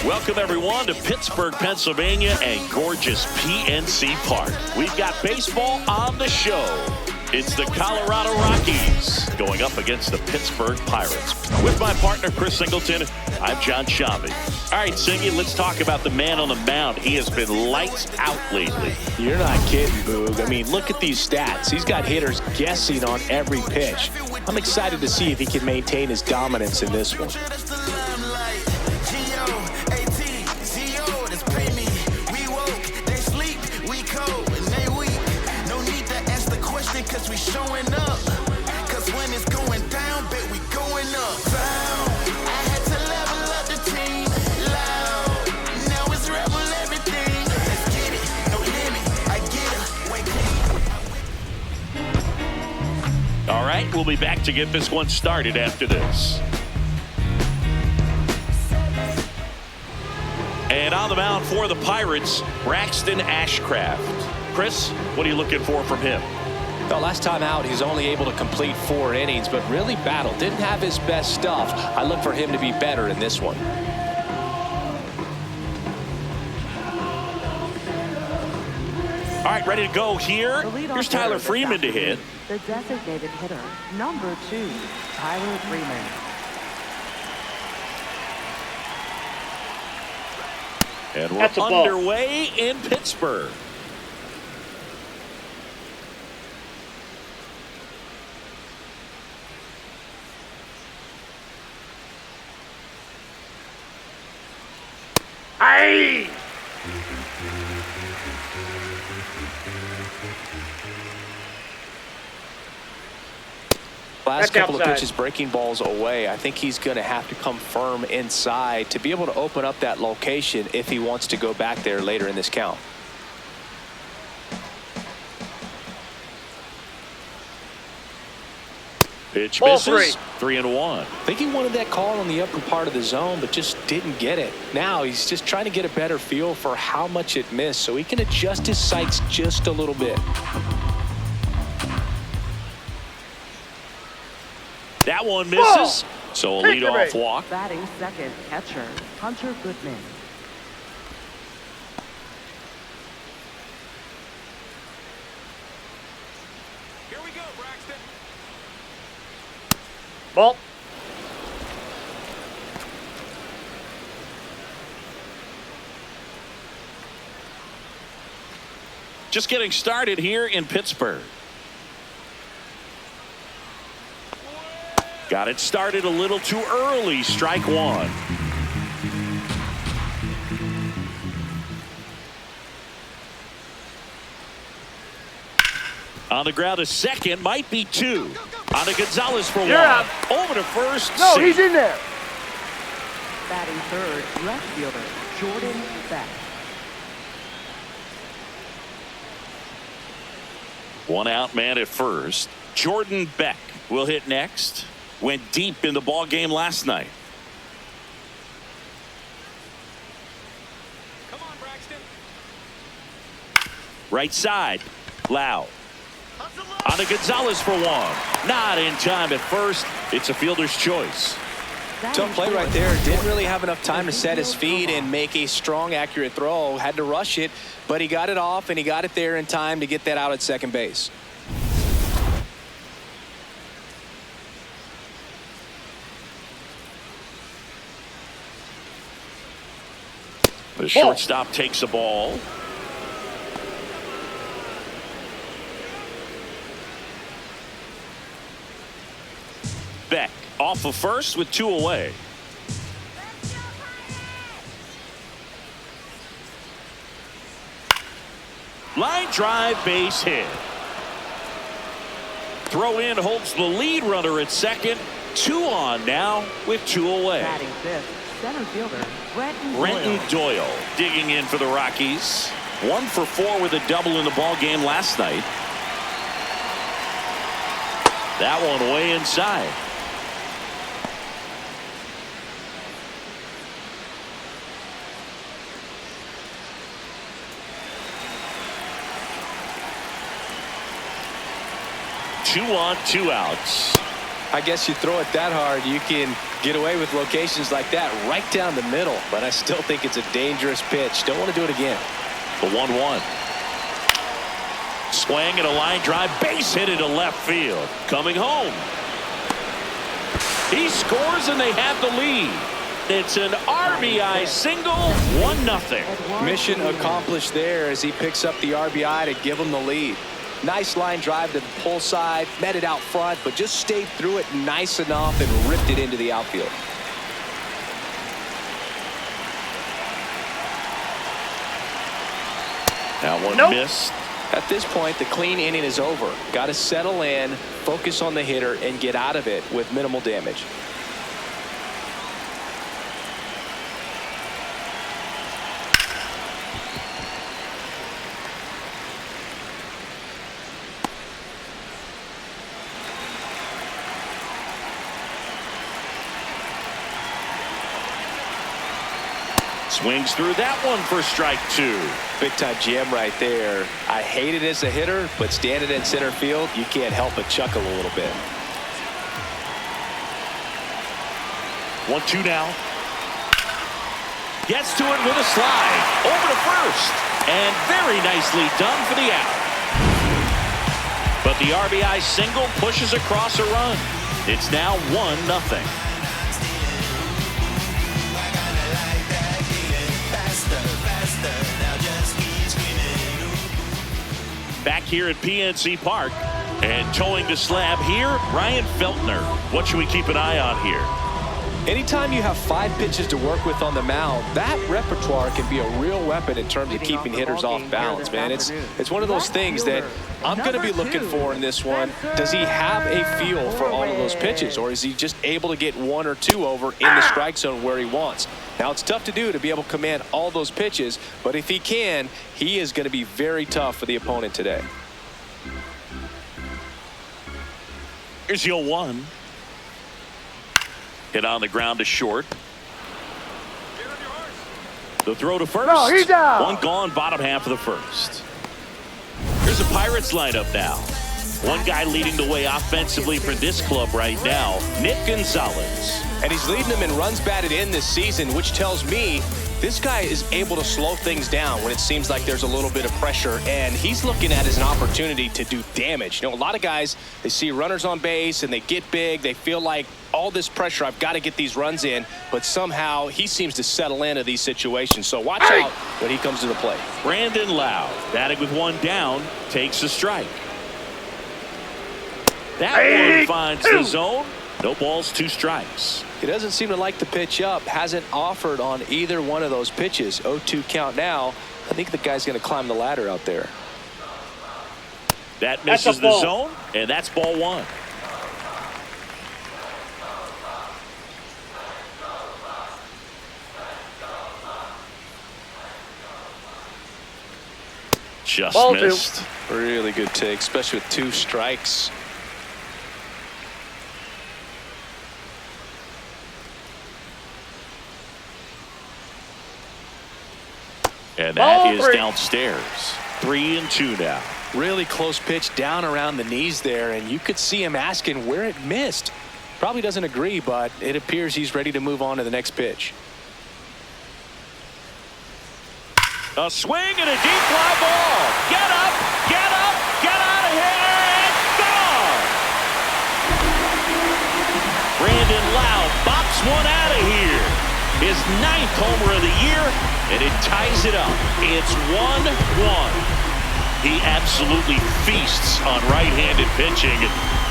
Welcome, everyone, to Pittsburgh, Pennsylvania and gorgeous PNC Park. We've got baseball on the show. It's the Colorado Rockies going up against the Pittsburgh Pirates. With my partner, Chris Singleton, I'm John Shambi. All right, Singy, let's talk about the man on the mound. He has been lights out lately. You're not kidding, Boog. I mean, look at these stats. He's got hitters guessing on every pitch. I'm excited to see if he can maintain his dominance in this one. Cause we showing up, cause when it's going down, bet we going up. I had to level up the team, loud. Now it's rebel everything. Let's get it, no limit, I get her. All right, we'll be back to get this one started after this. And on the mound for the Pirates, Braxton Ashcraft. Chris, what are you looking for from him? Well, last time out, he's only able to complete 4 innings, but really battled. Didn't have his best stuff. I look for him to be better in this one. All right, ready to go here. Here's Tyler Freeman to hit. The designated hitter, number 2, Tyler Freeman. And we're underway in Pittsburgh. Aye! Last couple of pitches breaking balls away. I think he's going to have to come firm inside to be able to open up that location if he wants to go back there later in this count. Pitch misses. 3-1. I think he wanted that call on the upper part of the zone, but just didn't get it. Now he's just trying to get a better feel for how much it missed so he can adjust his sights just a little bit. That one misses. So a leadoff walk. Batting second, catcher, Hunter Goodman. Here we go, Braxton. Ball. Just getting started here in Pittsburgh. Got it started a little too early. Strike one. On the ground, a second, might be 2. On to Gonzalez for 1. Out. Over to first. No, 6. he's in there. Batting third, left fielder, Jordan Beck. One out man at first. Jordan Beck will hit next. Went deep in the ball game last night. Come on, Braxton. Right side. Lau. On to Gonzalez for 1. Not in time at first. It's a fielder's choice. Tough play right there. Didn't really have enough time to set his feet and make a strong, accurate throw. Had to rush it, but he got it off and he got it there in time to get that out at second base. The shortstop takes the ball. Beck off of first with 2 away. Line drive, base hit. Throw in holds the lead runner at second. 2 on now with 2 away. Batting fifth, center fielder, Brenton Doyle digging in for the Rockies. 1 for 4 with a double in the ball game last night. That one way inside. Two on, 2 outs. I guess you throw it that hard, you can get away with locations like that right down the middle. But I still think it's a dangerous pitch. Don't want to do it again. The 1-1. Swing and a line drive, base hit into left field. Coming home. He scores and they have the lead. It's an RBI single, 1-0. Mission accomplished there as he picks up the RBI to give him the lead. Nice line drive to the pull side, met it out front, but just stayed through it nice enough and ripped it into the outfield. That one missed. At this point, the clean inning is over. Got to settle in, focus on the hitter, and get out of it with minimal damage. Swings through that one for strike 2. Big time jam right there. I hate it as a hitter, but standing in center field, you can't help but chuckle a little bit. 1-2 now. Gets to it with a slide. Over to first. And very nicely done for the out. But the RBI single pushes across a run. It's now 1-0. Back here at PNC Park, and towing the slab here, Ryan Feltner. What should we keep an eye on here? Anytime you have 5 pitches to work with on the mound, that repertoire can be a real weapon in terms of keeping hitters off balance, man. It's one of those things that I'm going to be looking for in this one. Does he have a feel for all of those pitches, or is he just able to get 1 or 2 over in the strike zone where he wants? Now, it's tough to do to be able to command all those pitches, but if he can, he is going to be very tough for the opponent today. Here's your 1. Hit on the ground to short. The throw to first. No, he's out. One gone, bottom half of the first. Here's the Pirates lineup now. One guy leading the way offensively for this club right now, Nick Gonzalez. And he's leading them in runs batted in this season, which tells me this guy is able to slow things down when it seems like there's a little bit of pressure, and he's looking at it as an opportunity to do damage. You know, a lot of guys, they see runners on base and they get big. They feel like all this pressure, I've got to get these runs in, but somehow he seems to settle into these situations. So watch out when he comes to the plate. Brandon Lau, batting with 1 down, takes a strike. That one finds the zone. No balls, 2 strikes. He doesn't seem to like the pitch up. Hasn't offered on either one of those pitches. 0-2 count now. I think the guy's going to climb the ladder out there. That misses the zone, and that's ball 1. Just Ball missed. 2. Really good take, especially with 2 strikes. And that Ball is 3. downstairs. 3-2 now. Really close pitch down around the knees there, and you could see him asking where it missed. Probably doesn't agree, but it appears he's ready to move on to the next pitch. A swing and a deep fly ball. Get up, get up, get out of here, and gone. Brandon Lau bops one out of here. His 9th homer of the year, and it ties it up. It's 1-1. He absolutely feasts on right-handed pitching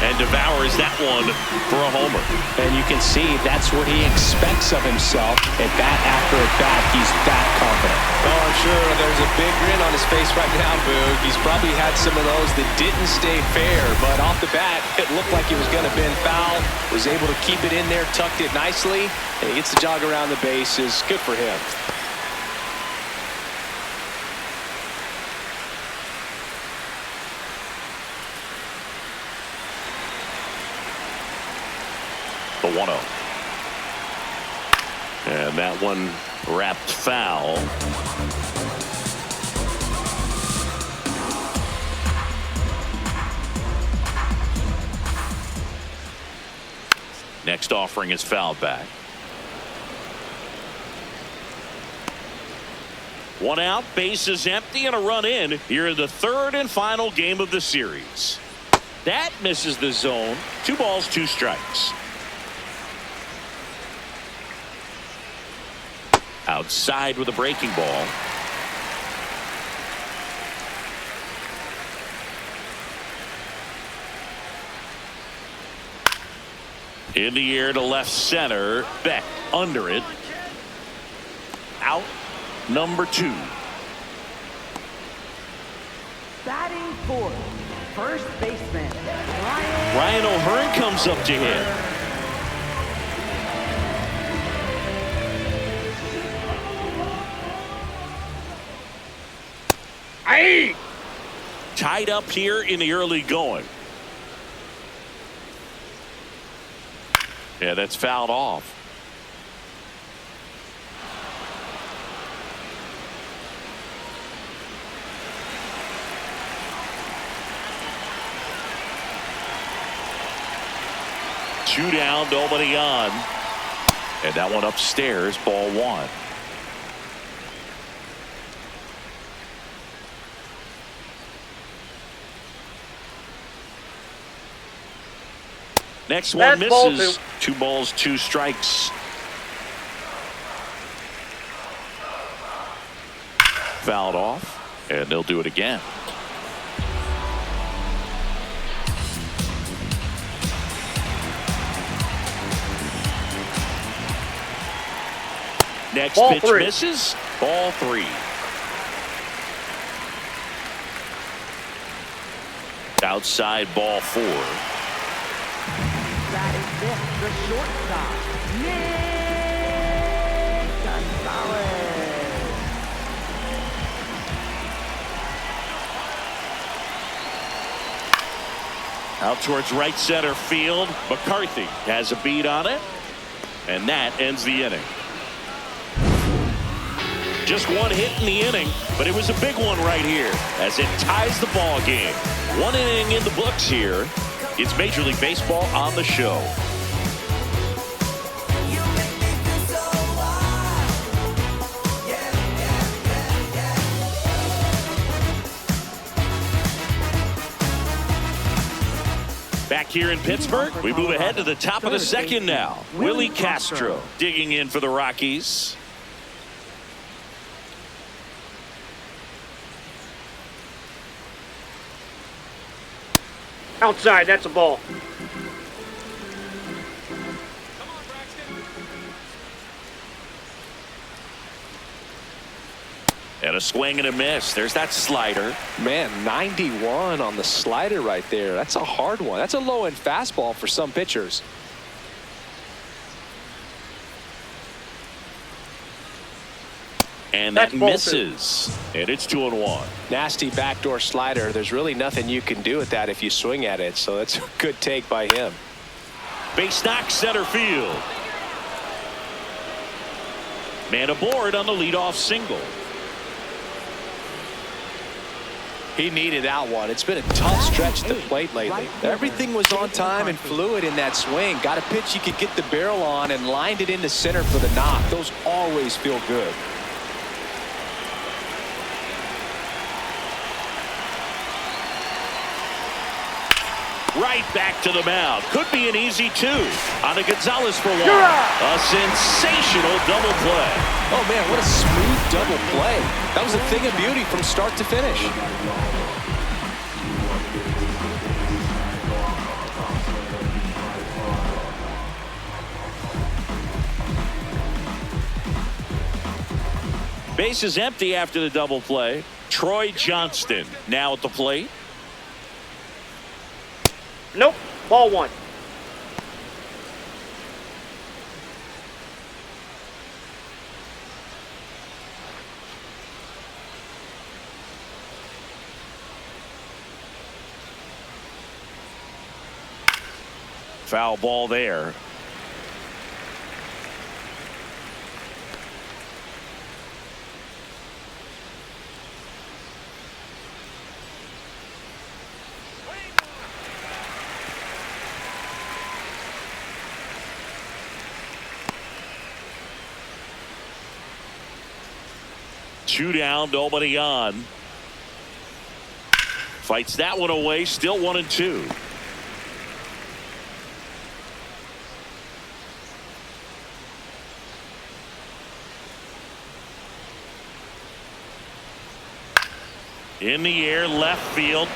and devours that one for a homer. And you can see that's what he expects of himself. At bat after at bat, he's that confident. Oh, I'm sure there's a big grin on his face right now, Boog. He's probably had some of those that didn't stay fair, but off the bat, it looked like he was going to bend foul. Was able to keep it in there, tucked it nicely, and he gets the jog around the bases. Good for him. The 1-0. And that one wrapped foul. Next offering is fouled back. One out, bases empty, and a run in here in the third and final game of the series. That misses the zone. 2 balls, 2 strikes. Outside with a breaking ball. In the air to left center. Beck under it. Out number 2. Batting fourth, first baseman, Ryan O'Hearn comes up to hit. Aye! Tied up here in the early going. Yeah, that's fouled off. Two down, nobody on. And that one upstairs, ball 1. Next one misses. 2 balls, 2 strikes. Fouled off, and they'll do it again. Next ball pitch 3. misses. Ball 3. Outside, ball 4. batting fifth, the shortstop, Nick Gonzalez. Out towards right center field. McCarthy has a beat on it, and that ends the inning. Just 1 hit in the inning, but it was a big one right here as it ties the ball game. 1 inning in the books here. It's Major League Baseball on the show. Back here in Pittsburgh, we move ahead to the top of the second now. Willie Castro digging in for the Rockies. Outside, that's a ball. And a swing and a miss. There's that slider. Man, 91 on the slider right there. That's a hard one. That's a low-end fastball for some pitchers. And that misses. And it's 2-1. Nasty backdoor slider. There's really nothing you can do with that if you swing at it. So that's a good take by him. Base knock center field. Man aboard on the leadoff single. He needed that one. It's been a tough stretch at the plate lately. Everything was on time and fluid in that swing. Got a pitch you could get the barrel on and lined it into center for the knock. Those always feel good. Right back to the mound. Could be an easy 2 on a Gonzalez for 1. A sensational double play. Oh, man, what a smooth double play. That was a thing of beauty from start to finish. Base is empty after the double play. Troy Johnston now at the plate. Nope, ball 1. Foul ball there. 2 down, nobody on. Fights that one away, still 1-2. In the air, left field,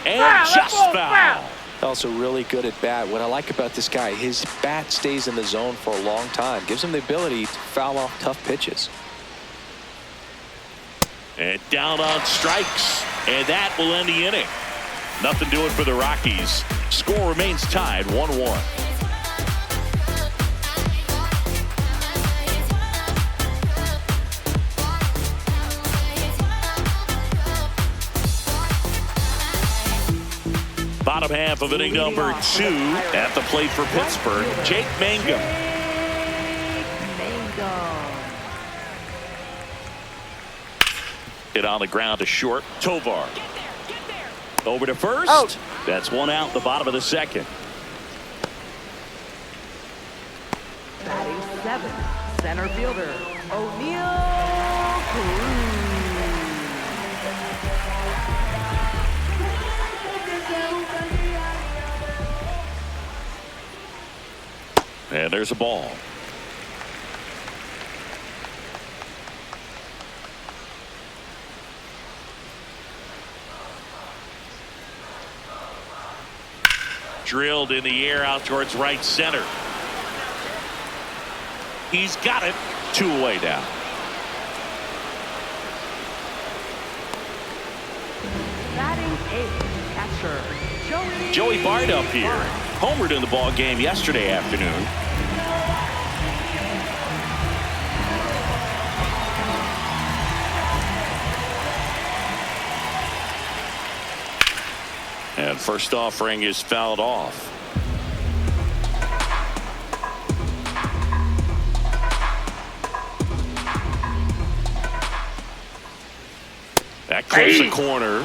and just foul. Also really good at bat. What I like about this guy, his bat stays in the zone for a long time. Gives him the ability to foul off tough pitches. And down on strikes, and that will end the inning. Nothing doing for the Rockies. Score remains tied 1-1. Bottom half of inning number 2 at the plate for Pittsburgh, Jake Mangum. Hit on the ground to short. Tovar. Over to first. Out. That's one out, the bottom of the second. Batting 7th, center fielder, O'Neal Cruz. And there's a ball. Drilled in the air out towards right center. He's got it. 2 away now. Batting 8th, catcher, Joey Bart up here. Homered in the ball game yesterday afternoon. And first offering is fouled off. That clips the corner.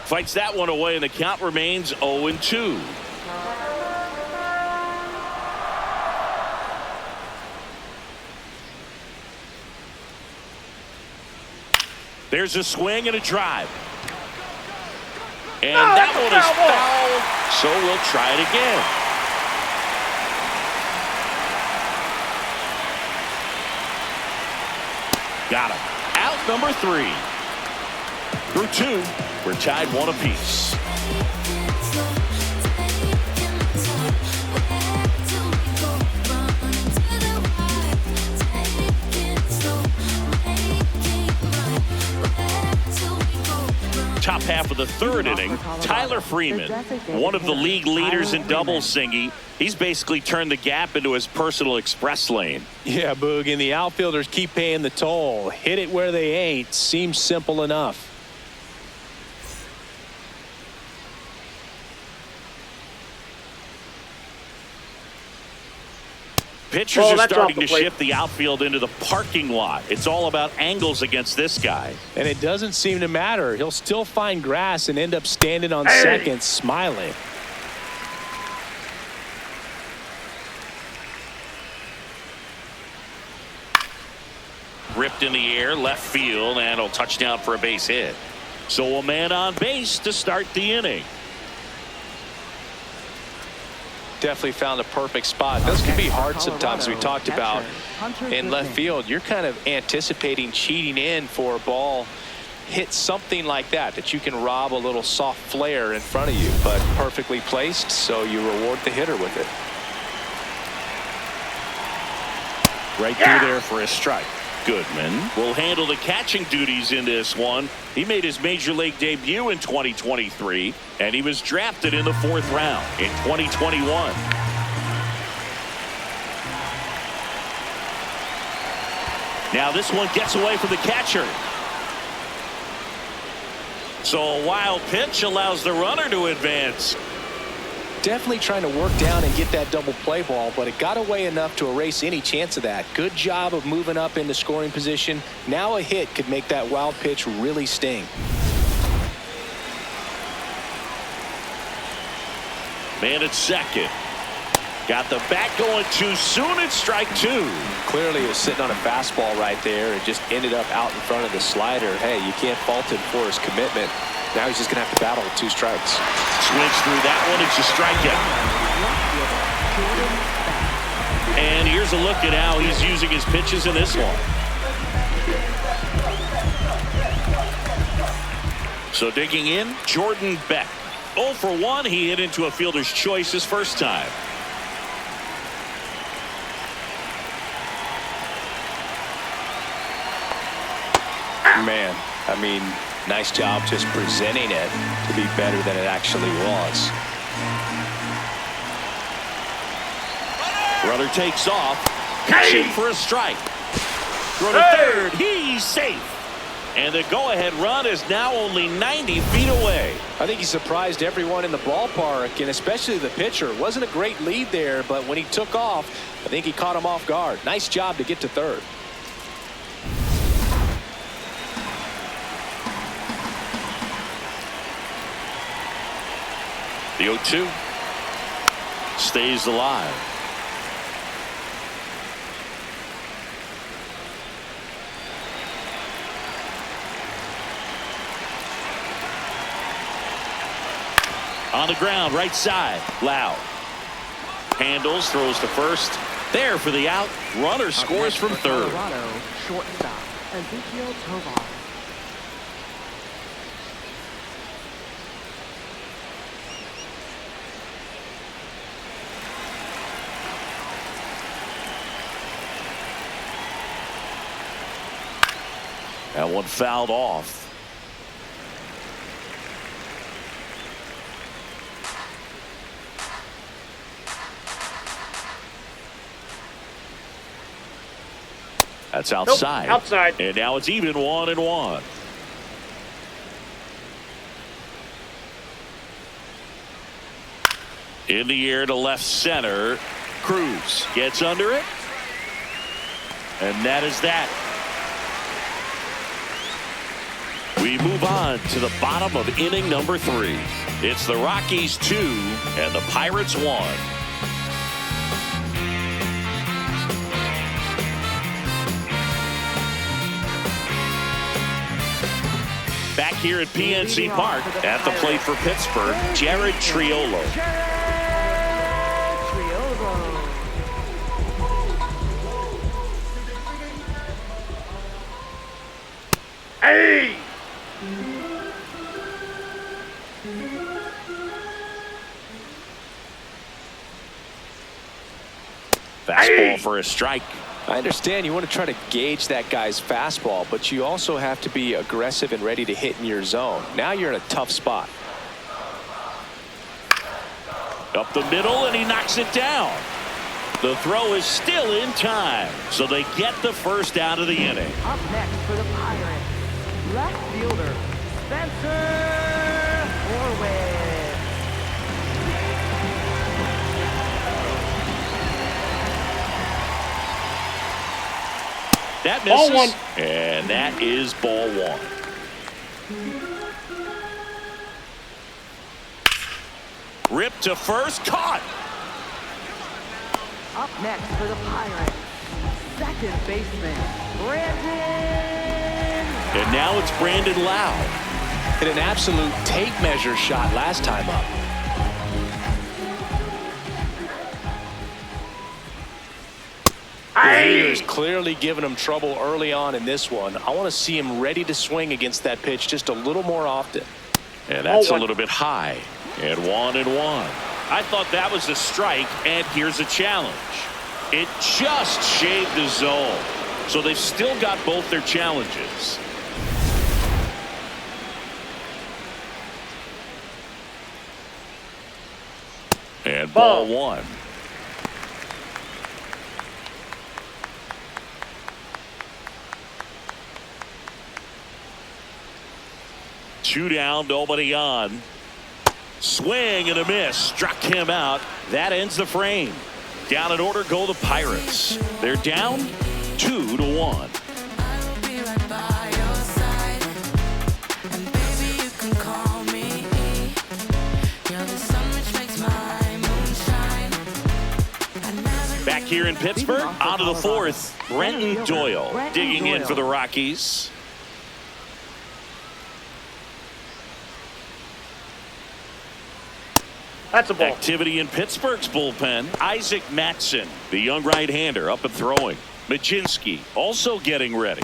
Fights that one away, and the count remains 0-2. There's a swing and a drive. And that one is foul, so we'll try it again. Got him. Out number 3. Through 2, we're tied 1 apiece. Top half of the 3rd inning, Tyler Freeman, one of the league leaders in double singing. He's basically turned the gap into his personal express lane. Yeah, Boog, and the outfielders keep paying the toll. Hit it where they ain't. Seems simple enough. Pitchers are starting to shift the outfield into the parking lot. It's all about angles against this guy. And it doesn't seem to matter. He'll still find grass and end up standing on second, smiling. Ripped in the air, left field, and a touchdown for a base hit. So a man on base to start the inning. Definitely found a perfect spot. Those can be hard sometimes. We talked about in left field, you're kind of anticipating cheating in for a ball. Hit something like that you can rob a little soft flare in front of you, but perfectly placed, so you reward the hitter with it. Right through there for a strike. Goodman will handle the catching duties in this one. He made his major league debut in 2023, and he was drafted in the 4th round in 2021. Now this one gets away from the catcher. So a wild pitch allows the runner to advance. definitely trying to work down and get that double play ball, but it got away enough to erase any chance of that. Good job of moving up into scoring position. Now a hit could make that wild pitch really sting. Man at second. Got the bat going too soon. It's strike two. Clearly he was sitting on a fastball right there and just ended up out in front of the slider. Hey, you can't fault him for his commitment. Now he's just going to have to battle with 2 strikes. Swings through that one. It's a strikeout. And here's a look at how he's using his pitches in this one. So digging in, Jordan Beck. 0 for 1. He hit into a fielder's choice his first time. Man, I mean, nice job just presenting it to be better than it actually was. Runner takes off. Pitching for a strike. Throw to third. He's safe. And the go-ahead run is now only 90 feet away. I think he surprised everyone in the ballpark, and especially the pitcher. It wasn't a great lead there, but when he took off, I think he caught him off guard. Nice job to get to third. The 0-2 stays alive. On the ground, right side, Loud. Handles, throws to first. There for the out. Runner scores from third. Colorado, shortstop, Ezekiel Tovar. That one fouled off. That's outside. Nope, outside. And now it's even 1-1. In the air to left center. Cruz gets under it. And that is that. We move on to the bottom of inning number 3. It's the Rockies 2 and the Pirates 1. Back here at PNC Park, at the plate for Pittsburgh, Jared Triolo. Hey! Fastball for a strike. I understand you want to try to gauge that guy's fastball, but you also have to be aggressive and ready to hit in your zone. Now you're in a tough spot. Up the middle, and he knocks it down. The throw is still in time, so they get the first out of the inning. Up next for the Pirates, left fielder, Spencer Horwitz. That misses. Ball one. And that is ball 1. Rip to first, caught. Up next for the Pirates, second baseman, Brandon. And now it's Brandon Loud. Hit an absolute tape measure shot last time up. The hitter's clearly giving him trouble early on in this one. I want to see him ready to swing against that pitch just a little more often. And that's a little bit high. And 1-1. I thought that was a strike, and here's a challenge. It just shaved the zone. So they've still got both their challenges. And ball 1. Two down, nobody on. Swing and a miss. Struck him out. That ends the frame. Down in order go the Pirates. They're down 2-1. Back here in Pittsburgh, on to the fourth. Brenton Doyle digging in for the Rockies. That's a ball. Activity in Pittsburgh's bullpen. Isaac Matson, the young right-hander, up and throwing. Majinski also getting ready.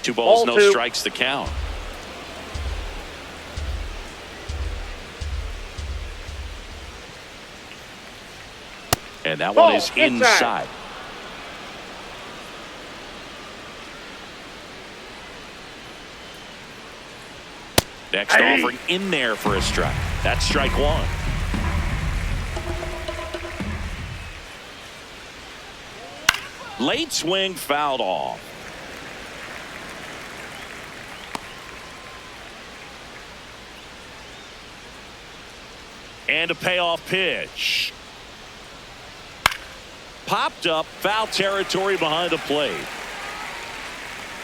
Two balls, no strikes, the count. And that one is inside. Next offering in there for a strike. That's strike one. Late swing fouled off. And a payoff pitch. Popped up, foul territory behind the plate.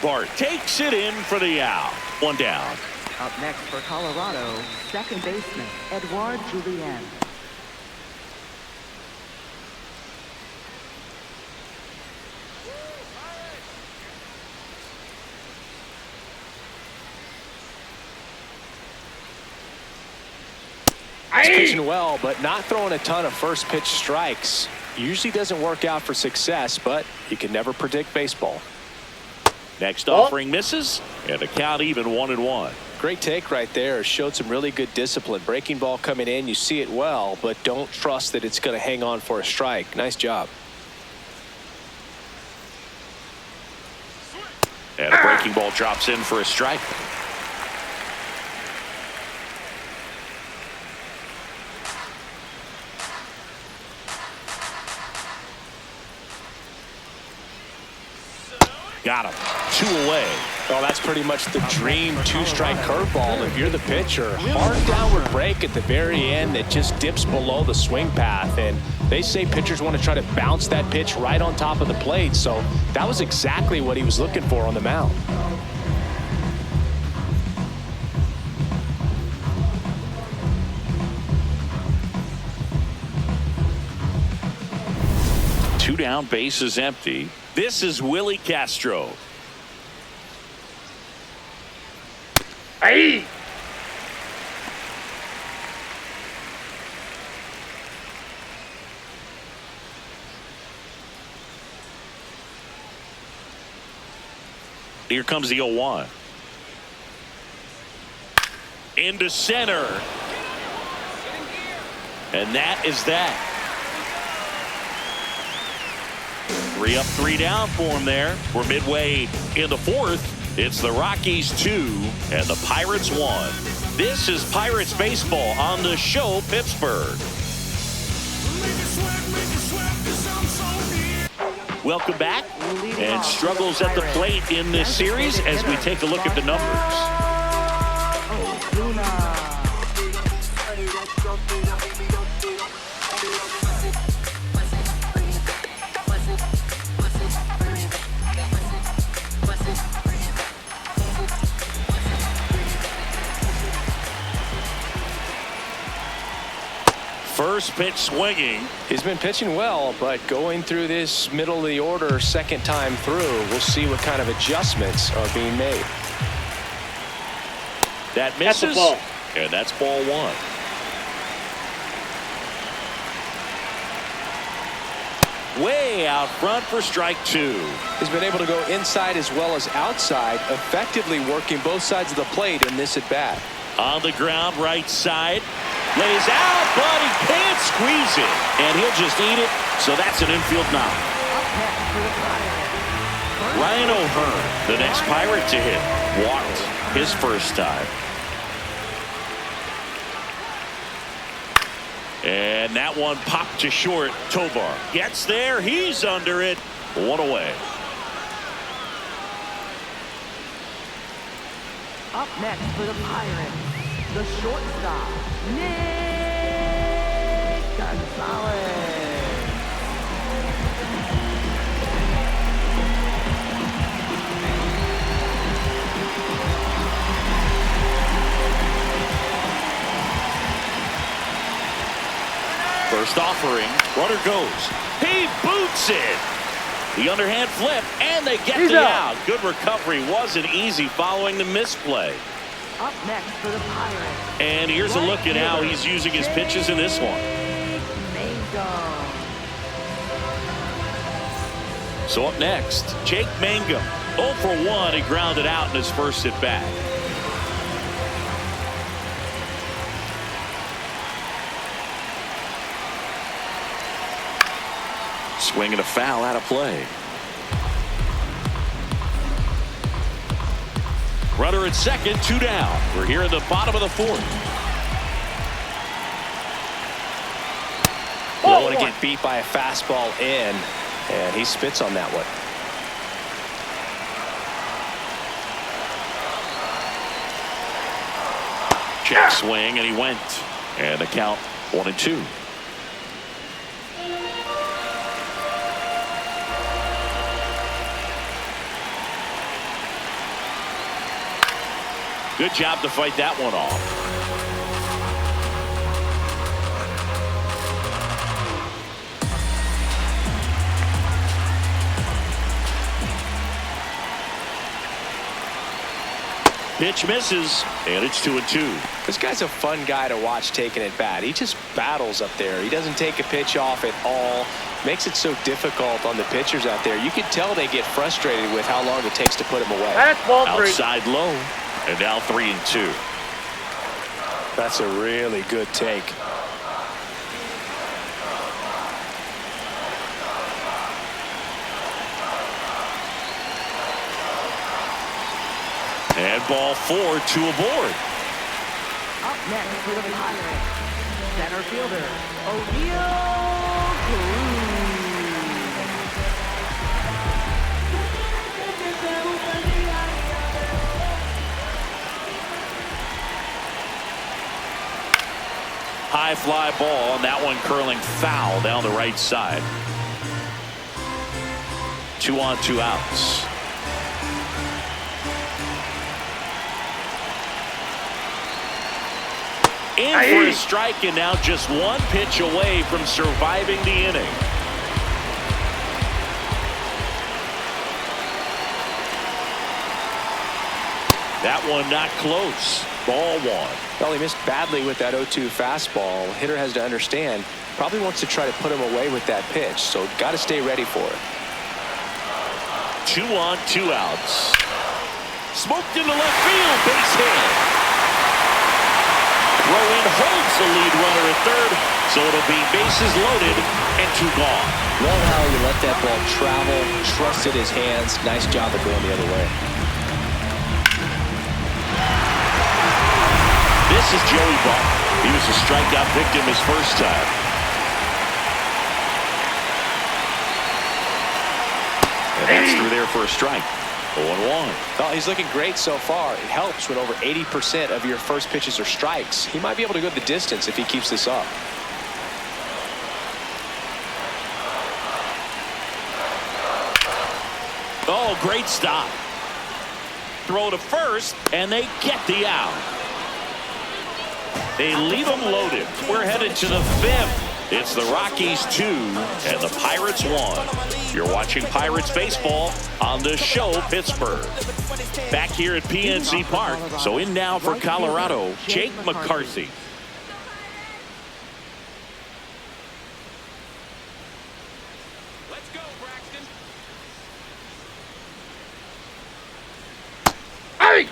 Bart takes it in for the out. One down. Up next for Colorado, second baseman Edouard Julien. He's pitching well, but not throwing a ton of first pitch strikes. Usually doesn't work out for success, but you can never predict baseball. Next offering misses, and the count even 1-1. Great take right there. Showed some really good discipline. Breaking ball coming in, you see it well, but don't trust that it's going to hang on for a strike. Nice job. And a breaking ball drops in for a strike. Got him. 2 away. Well, that's pretty much the dream two-strike curveball if you're the pitcher. Hard downward break at the very end that just dips below the swing path. And they say pitchers want to try to bounce that pitch right on top of the plate. So that was exactly what he was looking for on the mound. Two down, base is empty. This is Willie Castro. Hey! Here comes the 0-1. Into center. And that is that. 3 up, 3 down for him there. We're midway in the fourth. It's the Rockies 2 and the Pirates 1. This is Pirates baseball on the show, Pittsburgh. Welcome back. And struggles at the plate in this series as we take a look at the numbers. First pitch swinging. He's been pitching well, but going through this middle of the order second time through, we'll see what kind of adjustments are being made. That misses. That's a ball. And that's ball 1. Way out front for strike 2. He's been able to go inside as well as outside, effectively working both sides of the plate in this at bat. On the ground, right side. Lays out, but he can't squeeze it. And he'll just eat it. So that's an infield knock. Ryan O'Hearn, the next Pirate to hit. Walked his first time. And that one popped to short. Tovar gets there. He's under it. 1 away. Up next for the Pirates, the shortstop, Nick Gonzalez. First offering, runner goes. He boots it. The underhand flip, and they get the out. Good recovery. Wasn't easy following the misplay. Up next for the Pirates. And here's a look at how he's using his pitches in this one. So up next, Jake Mangum. 0 for 1. He grounded out in his first at bat. Swinging a foul out of play. Runner at second, 2 down. We're here in the bottom of the 4th. Don't want to get beat by a fastball in, and he spits on that one. Check swing, and he went. And the count 1-2. Good job to fight that one off. Pitch misses, and it's 2-2. This guy's a fun guy to watch taking at bat. He just battles up there. He doesn't take a pitch off at all. Makes it so difficult on the pitchers out there. You can tell they get frustrated with how long it takes to put him away. That's ball 3. Outside low, and now 3-2. That's a really good take. And ball 4, 2 aboard. Up next for the Pirates, center fielder, O'Neill. High fly ball, and that one curling foul down the right side. 2 on, 2 outs. In for a strike, and now just 1 pitch away from surviving the inning. That one not close. Ball 1. Well, he missed badly with that 0-2 fastball. Hitter has to understand, probably wants to try to put him away with that pitch, so got to stay ready for it. 2 on, 2 outs. Smoked into left field, base hit. Throw-in holds the lead runner at third, so it'll be bases loaded and 2 gone. Love how he let that ball travel, trusted his hands. Nice job of going the other way. This is Joey Buck. He was a strikeout victim his first time. And that's through there for a strike. 0-1. Well, he's looking great so far. It helps when over 80% of your first pitches are strikes. He might be able to go the distance if he keeps this up. Oh, great stop. Throw to first, and they get the out. They leave them loaded. We're headed to the 5th. It's the Rockies 2 and the Pirates 1. You're watching Pirates baseball on The Show Pittsburgh. Back here at PNC Park. So in now for Colorado, Jake McCarthy. Let's go, Braxton. Hey!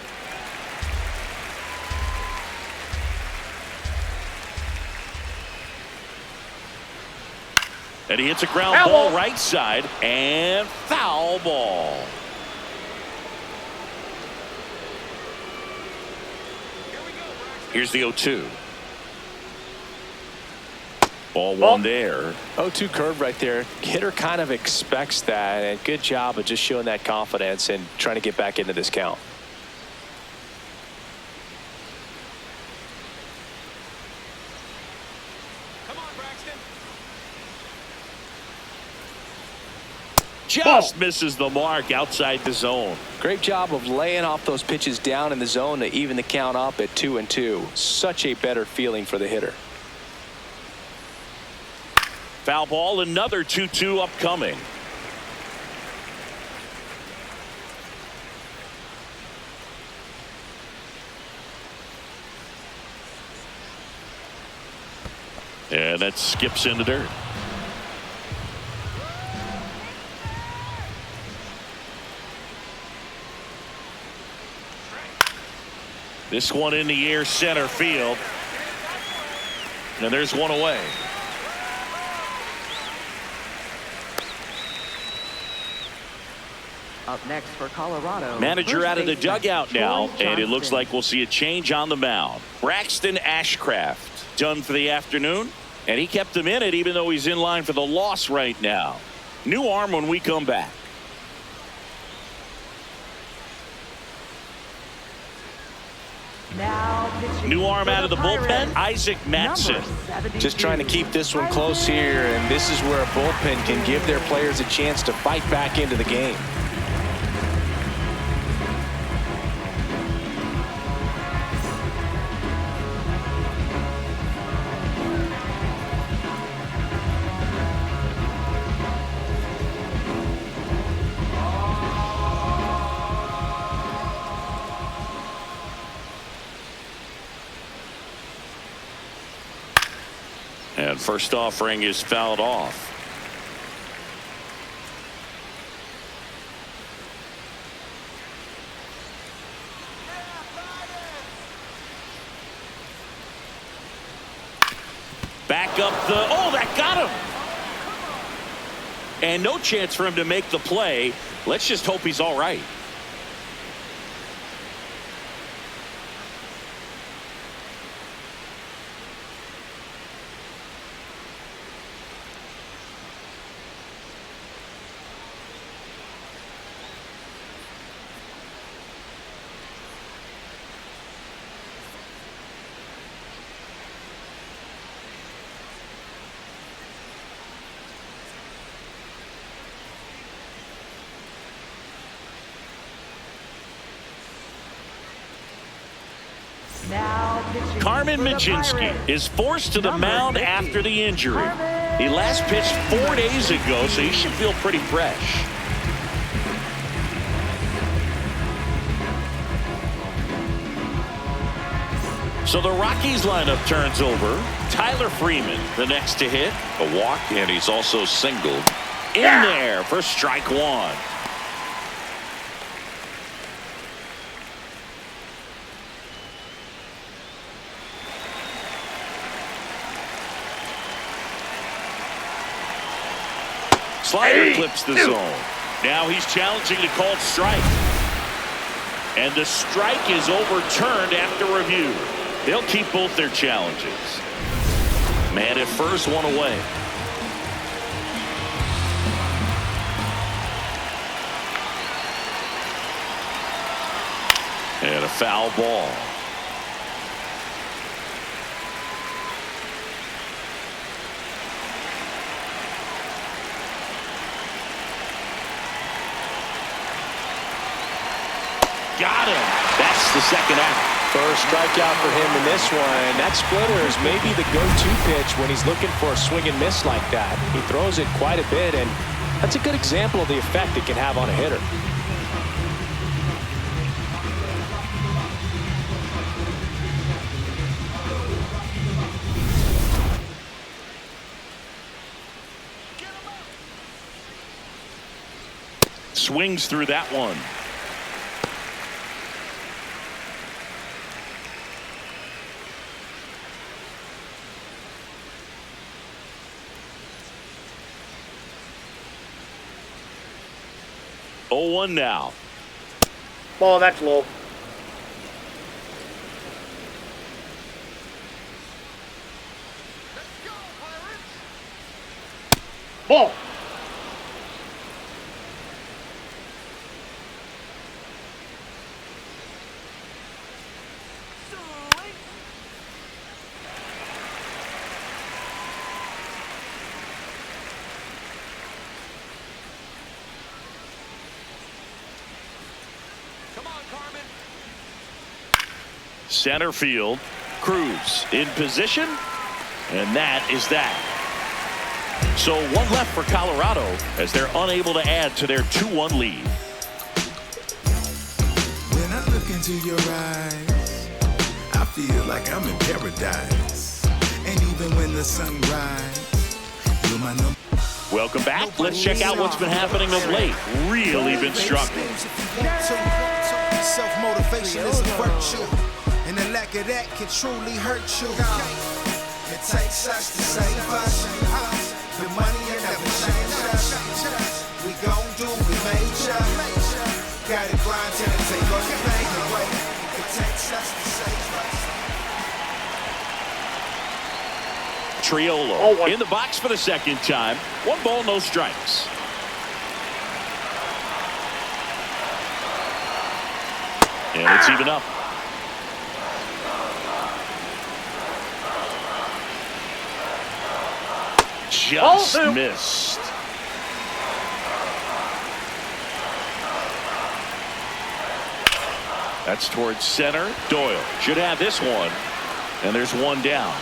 And he hits a ground ball right side, and foul ball. Here's the 0-2. Ball 1 there. 0-2 curve right there. Hitter kind of expects that, and good job of just showing that confidence and trying to get back into this count. Braxton. Just misses the mark outside the zone. Great job of laying off those pitches down in the zone to even the count up at 2-2. Such a better feeling for the hitter. Foul ball, another 2-2 upcoming. And that skips into dirt. This one in the air, center field. And there's one away. Up next for Colorado. Manager first out of the baseman, dugout now, Troy and it looks Johnston. like we'll see a change on the mound. Braxton Ashcraft done for the afternoon, and he kept him in it even though he's in line for the loss right now. New arm when we come back. Now pitching New arm for out of the bullpen, Pirates, Isaac Matson. number 72. Just trying to keep this one close here, and this is where a bullpen can give their players a chance to fight back into the game. And first offering is fouled off. Back up the, oh, that got him. And no chance for him to make the play. Let's just hope he's all right. Now pitching Carmen for the Mlodzinski Pirates, is forced to the number mound 50. after the injury. Carmen He last pitched 4 days ago, so he should feel pretty fresh. So the Rockies lineup turns over. Tyler Freeman, the next to hit. A walk, and he's also singled. In there for strike one. Slider clips the zone. Now he's challenging the called strike. And the strike is overturned after review. They'll keep both their challenges. Man at first, one away. And a foul ball. Got him. That's the second out. First strikeout for him in this one. That splitter is maybe the go-to pitch when he's looking for a swing and miss like that. He throws it quite a bit, and that's a good example of the effect it can have on a hitter. Swings through that one. Oh, 1 now. Ball, that's low. Ball. Center field. Cruz in position. And that is that. So one left for Colorado as they're unable to add to their 2-1 lead. When I look into your eyes, I feel like I'm in paradise. And even when the sun rises, you're my number. Welcome back. Let's check out what's been happening of late. Really been struggling. Self-motivation is a virtue, and the lack of that can truly hurt you. It takes us to save us. The money ain't never change us. We gon' do we major. Gotta grind till it take all your pain away. It takes us to save us. Triolo in the box for the second time. 1 ball, no strikes. And it's even up. Just missed. That's towards center. Doyle should have this one. And there's one down.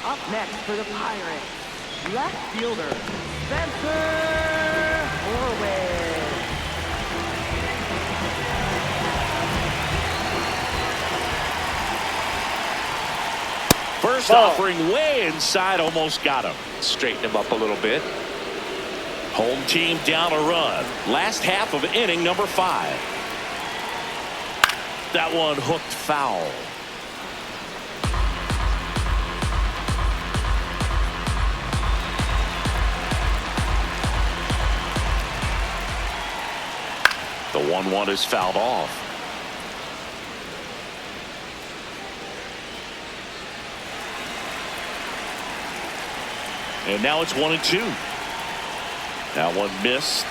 Up next for the Pirates, left fielder, Spencer Horwitz. First offering way inside, almost got him. Straighten him up a little bit. Home team down a run. Last half of inning number 5. That one hooked foul. The 1-1 is fouled off. And now it's 1-2. That one missed.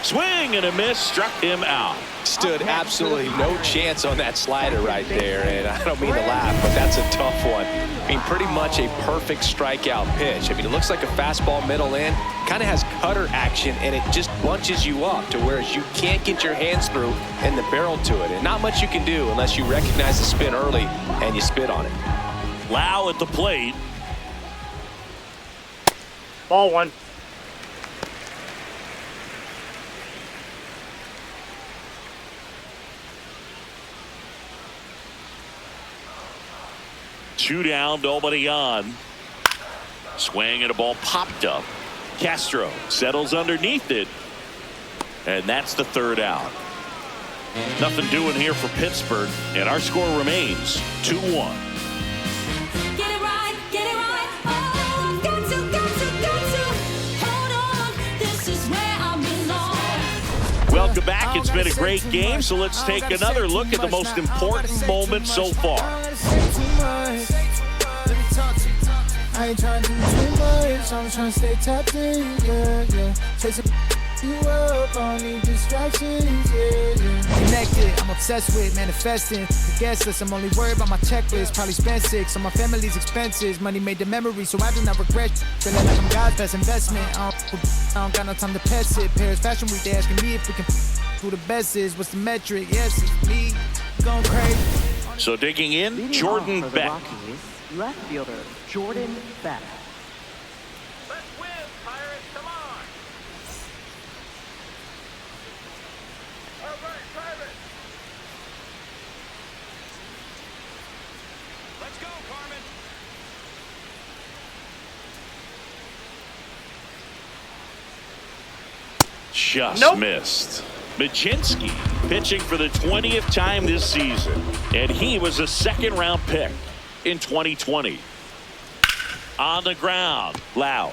Swing and a miss, struck him out. Stood absolutely no chance on that slider right there, and I don't mean to laugh, but that's a tough one. I mean, pretty much a perfect strikeout pitch. I mean, it looks like a fastball middle in, kind of has cutter action, and it just bunches you up to where you can't get your hands through and the barrel to it, and not much you can do unless you recognize the spin early and you spit on it. Lau at the plate. Ball 1. Two down, nobody on. Swing and a ball popped up. Castro settles underneath it. And that's the 3rd out. Nothing doing here for Pittsburgh. And our score remains 2-1. Get it right, get it right. Oh, got to hold on. This is where I belong. Welcome back. It's been a great game. So let's take another look at the most important moment so far. I ain't trying to do too much, I'm trying to stay tapped in, yeah. Chasing you up, I don't need distractions, yeah. Connected, I'm obsessed with manifesting. The guest list, I'm only worried about my checklist. Probably spend 6 on my family's expenses. Money made the memory, so I do not regret. Feeling like I'm God's best investment. I don't got no time to pass it. Paris Fashion Week, they asking me if we can who the best is. What's the metric? Yes, it's me. Going crazy. So digging in, Leading Jordan off for the Beck. Rockies, left fielder, Jordan Beck. Let's win, Pirates. Come on. All right, Pirates. Let's go, Carmen. Just missed. Majinski pitching for the 20th time this season. And he was a 2nd-round pick in 2020. On the ground, Lau.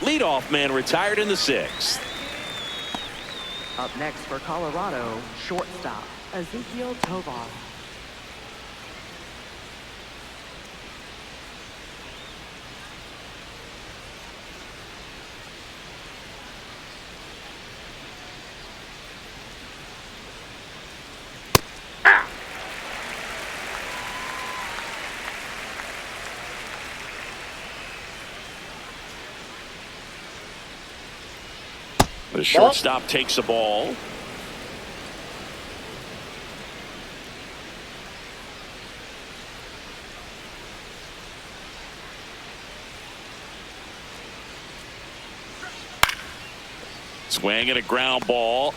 Leadoff man retired in the 6th. Up next for Colorado, shortstop, Ezekiel Tovar. The shortstop takes the ball. Swing and a ground ball.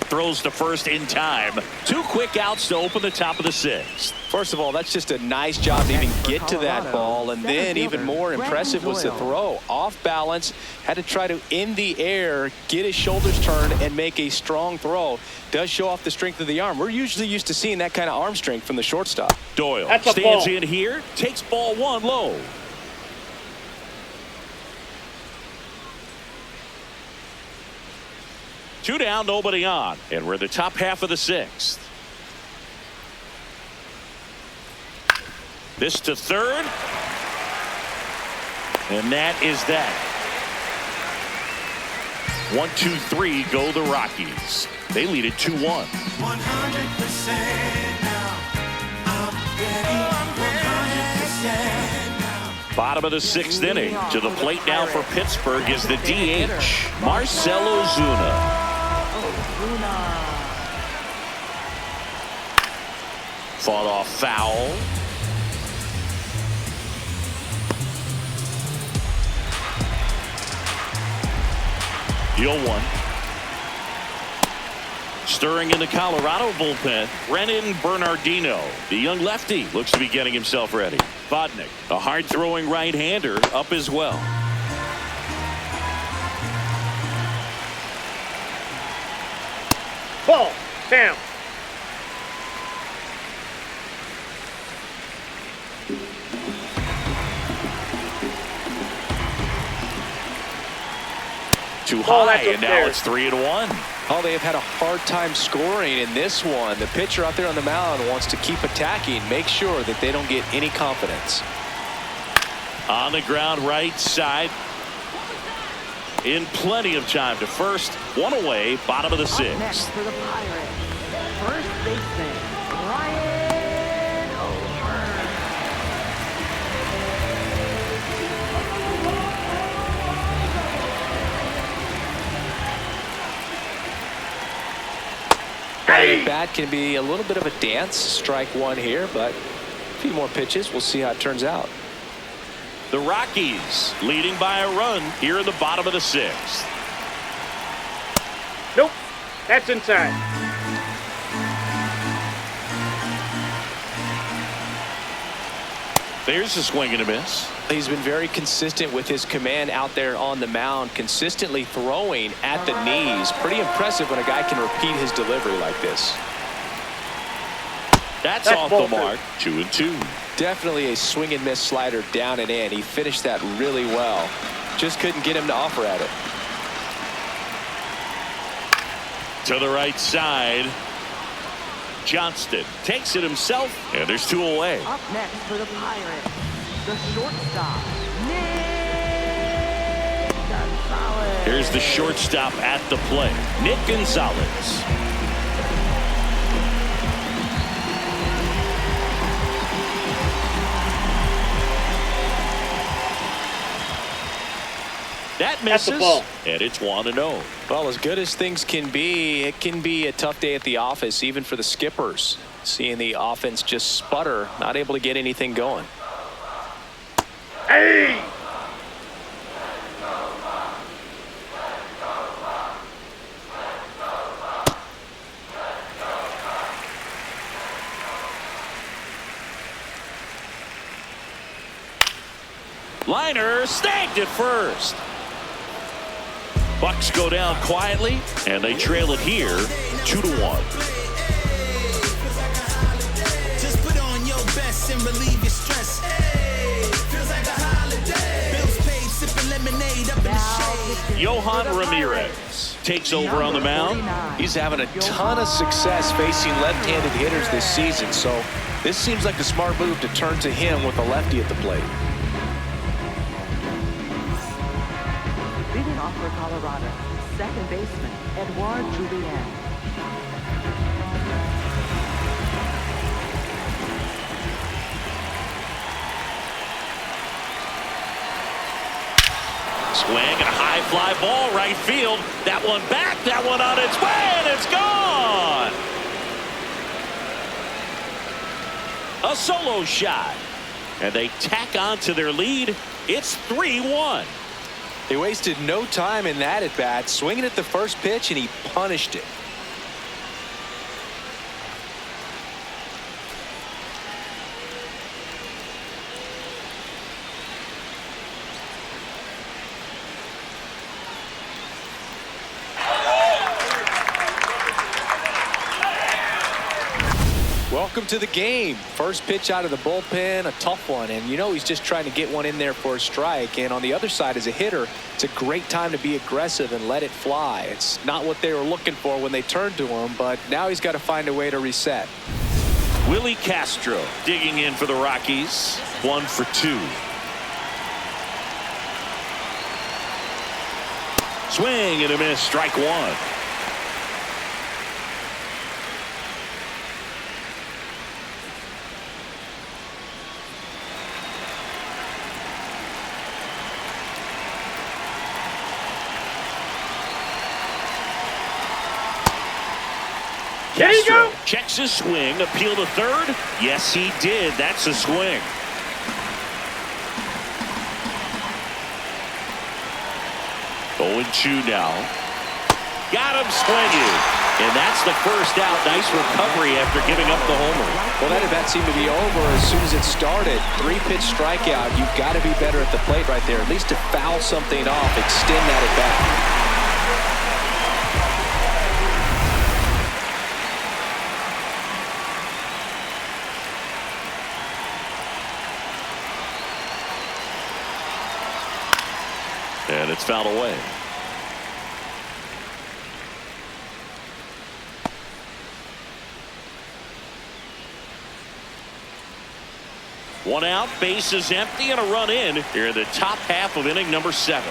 Throws to first in time. 2 quick outs to open the top of the 6th. First of all, that's just a nice job to even get to that ball, and then even more impressive was the throw. Off balance, had to try to in the air, get his shoulders turned, and make a strong throw. Does show off the strength of the arm. We're usually used to seeing that kind of arm strength from the shortstop. Doyle That's a stands ball. in here, takes ball 1 low. Two down, nobody on, and we're in the top half of the 6th. This to third, and that is that. 1, 2, 3 go the Rockies. They lead it 2-1. 100% now. I'm ready. 100% now. Bottom of the 6th inning. To the plate now for Pittsburgh is the DH, Marcell Ozuna. Fought off foul. Deal 1. Stirring in the Colorado bullpen, Brennan Bernardino. The young lefty looks to be getting himself ready. Vodnik, a hard-throwing right-hander, up as well. Ball. Down. Too Ball, high, that's and now upstairs. it's 3-1. Oh, they have had a hard time scoring in this one. The pitcher out there on the mound wants to keep attacking, make sure that they don't get any confidence. On the ground right side. In plenty of time to first. 1 away, bottom of the Up next 6th. for the Pirates, first baseman, Ryan O'Hearn. The bat can be a little bit of a dance. Strike 1 here, but a few more pitches. We'll see how it turns out. The Rockies leading by a run here in the bottom of the 6th. Nope. That's inside. There's a swing and a miss. He's been very consistent with his command out there on the mound, consistently throwing at the knees. Pretty impressive when a guy can repeat his delivery like this. That's off ball the mark. 2-2. Definitely a swing and miss slider down and in. He finished that really well. Just couldn't get him to offer at it. To the right side. Johnston takes it himself, and there's 2 away. Up next for the Pirates, the shortstop, Nick Gonzalez. Here's the shortstop at the plate, Nick Gonzalez. That That's the misses, ball. and it's 1-0. Well, as good as things can be, it can be a tough day at the office, even for the skippers. Seeing the offense just sputter, not able to get anything going. Hey! Liner snagged at first. Bucks go down quietly, and they trail it here 2-1. Just put on your best and relieve your stress. Feels like a holiday. Bills paid, sipping lemonade up in the shade. Johan Ramirez takes over on the mound. He's having a ton of success facing left-handed hitters this season, so this seems like a smart move to turn to him with a lefty at the plate. Leading off for Colorado, second baseman, Edouard Julien. Swing and a high fly ball right field. That one back, that one on its way, and it's gone. A solo shot. And they tack on to their lead. It's 3-1. They wasted no time in that at bat, swinging at the first pitch, and he punished it. Welcome to the game. First pitch out of the bullpen, a tough one, and you know he's just trying to get one in there for a strike. And on the other side, as a hitter, it's a great time to be aggressive and let it fly. It's not what they were looking for when they turned to him, but now he's got to find a way to reset. Willie Castro digging in for the Rockies. 1 for 2. Swing and a miss, strike 1. There you go. Checks his swing, appeal to third. Yes, he did. That's a swing. Oh, and 2 now. Got him swinging. And that's the first out. Nice recovery after giving up the homer. Well, that at bat seemed to be over as soon as it started. 3-pitch strikeout. You've got to be better at the plate right there. At least to foul something off, extend that at bat. And it's fouled away. One out, base is empty, and a run in here in the top half of inning number 7.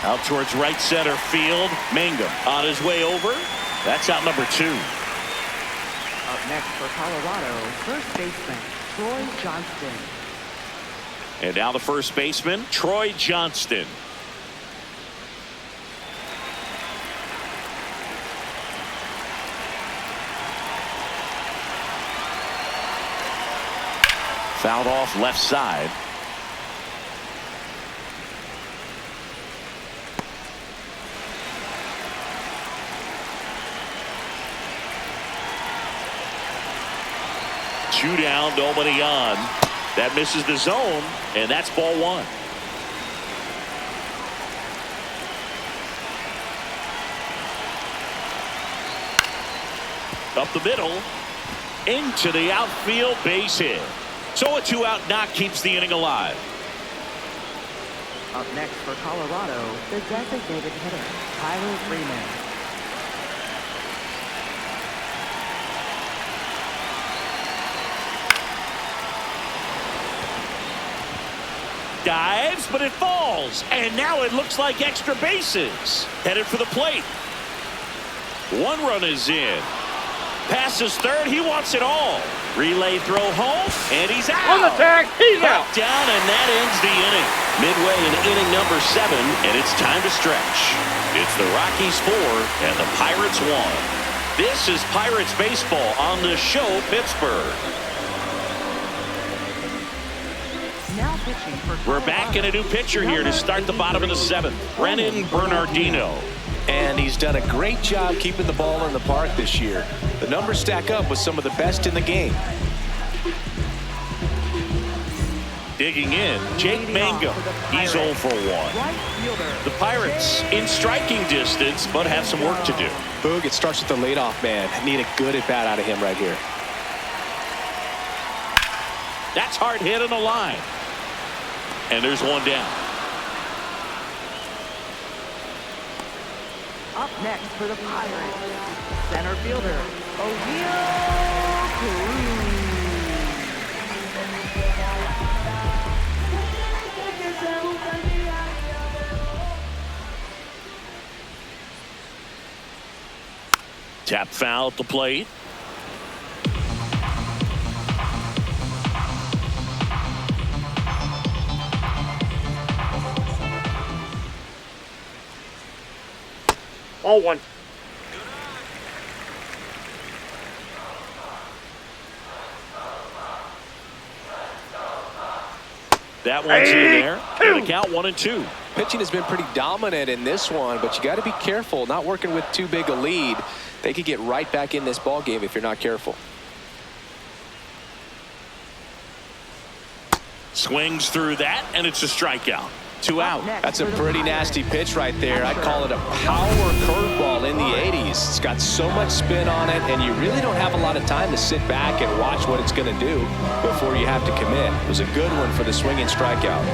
Out towards right center field. Mangum on his way over. That's out number 2. Up next for Colorado, first baseman Troy Johnston. And now the first baseman, Troy Johnston. Fouled off left side. Two down, nobody on. That misses the zone, and that's ball 1. Up the middle, into the outfield, base hit. So a 2-out knock keeps the inning alive. Up next for Colorado, the designated hitter, Tyler Freeman. Dives, but it falls. And now it looks like extra bases. Headed for the plate. 1 run is in. Passes third. He wants it all. Relay throw home, and he's out. On the tag, he's out. Down, and that ends the inning. Midway in inning number 7, and it's time to stretch. It's the Rockies 4 and the Pirates 1. This is Pirates baseball on the show, Pittsburgh. Now pitching for We're back in a new pitcher here to start the bottom of the 7th. Brennan Bernardino. And he's done a great job keeping the ball in the park this year. The numbers stack up with some of the best in the game. Digging in, Jake Mangum. He's 0 for 1. The Pirates in striking distance, but have some work to do. Boog, it starts with the leadoff man. Need a good at bat out of him right here. That's hard hit on the line. And there's 1 down. Up next for the Pirates, center fielder, O'Neill Cruz. Tap foul at the plate. All one. That one's in there. And the count 1-2. Pitching has been pretty dominant in this one, but you got to be careful. Not working with too big a lead. They could get right back in this ball game if you're not careful. Swings through that, and it's a strikeout. 2 out. That's a pretty nasty pitch right there. I'd call it a power curveball in the 80s. It's got so much spin on it, and you really don't have a lot of time to sit back and watch what it's going to do before you have to commit. It was a good one for the swinging strikeout.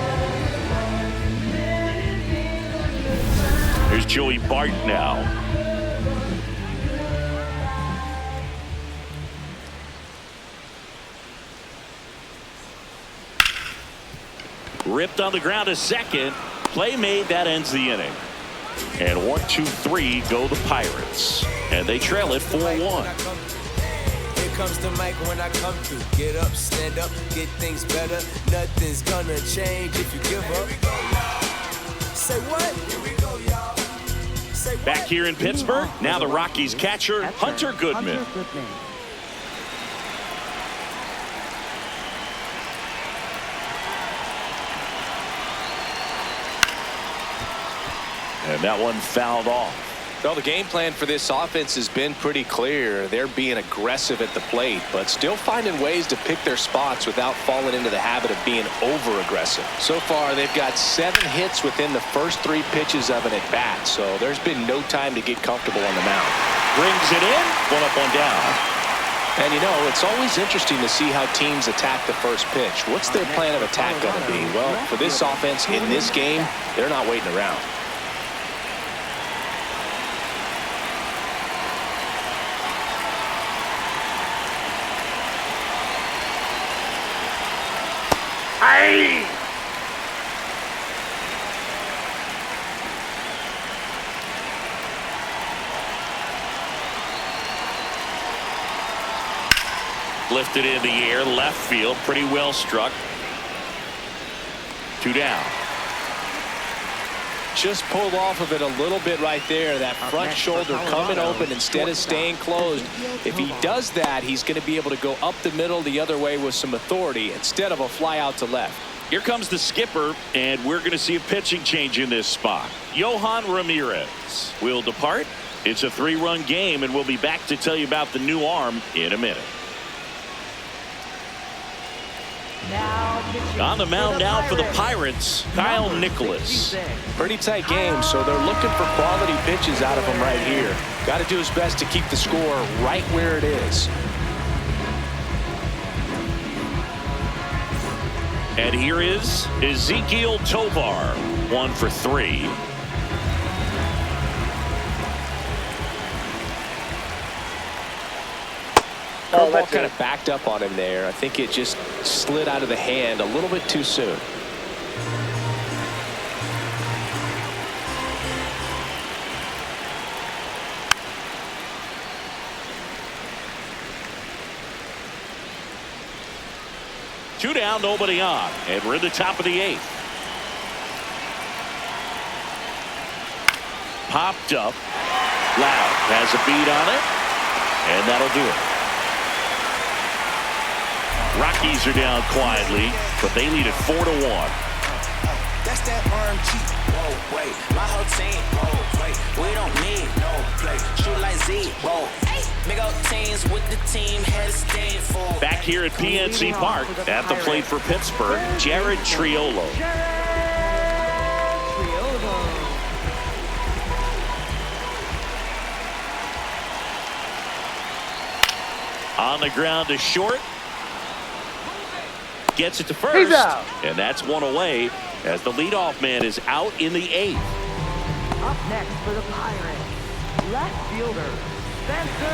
Here's Joey Bart now. Ripped on the ground to second. Play made. That ends the inning. And 1-2-3 go the Pirates. And they trail it 4-1. Here comes the mic when I come through. Get up, stand up, get things better. Nothing's gonna change if you give up. Say what? Here we go, y'all. Say what? Back here in Pittsburgh, now the Rockies catcher, Hunter Goodman. And that one fouled off. Well, the game plan for this offense has been pretty clear. They're being aggressive at the plate, but still finding ways to pick their spots without falling into the habit of being over-aggressive. So far, they've got 7 hits within the first 3 pitches of an at-bat, so there's been no time to get comfortable on the mound. Brings it in, 1 up, 1 down. And, you know, it's always interesting to see how teams attack the first pitch. What's their plan of attack going to be? Well, for this offense in this game, they're not waiting around. Hey! Lifted in the air, left field, pretty well struck. 2 down. Just pulled off of it a little bit right there. That front shoulder coming open instead of staying closed. If he does that, he's going to be able to go up the middle the other way with some authority instead of a fly out to left. Here comes the skipper, and we're going to see a pitching change in this spot. Yohan Ramirez will depart. It's a 3-run game, and we'll be back to tell you about the new arm in a minute. On the mound now for the Pirates, Kyle Nicholas. Pretty tight game, so they're looking for quality pitches out of him right here. Got to do his best to keep the score right where it is. And here is Ezekiel Tovar, 1 for 3. Curveball kind of backed up on him there. I think it just slid out of the hand a little bit too soon. Two down, nobody on, and we're in the top of the 8th. Popped up. Loud has a beat on it, and that'll do it. Rockies are down quietly, but they lead it 4-1. That's that arm cheat. Whoa, wait. My whole team. Whoa, wait. We don't need no play. Shoot like Z. Whoa. Big old teams with the team. Head steam full. Back here at PNC Park, at the plate for Pittsburgh, Jared Triolo. On the ground to short. Gets it to first, and that's one away as the leadoff man is out in the 8th. Up next for the Pirates, left fielder, Spencer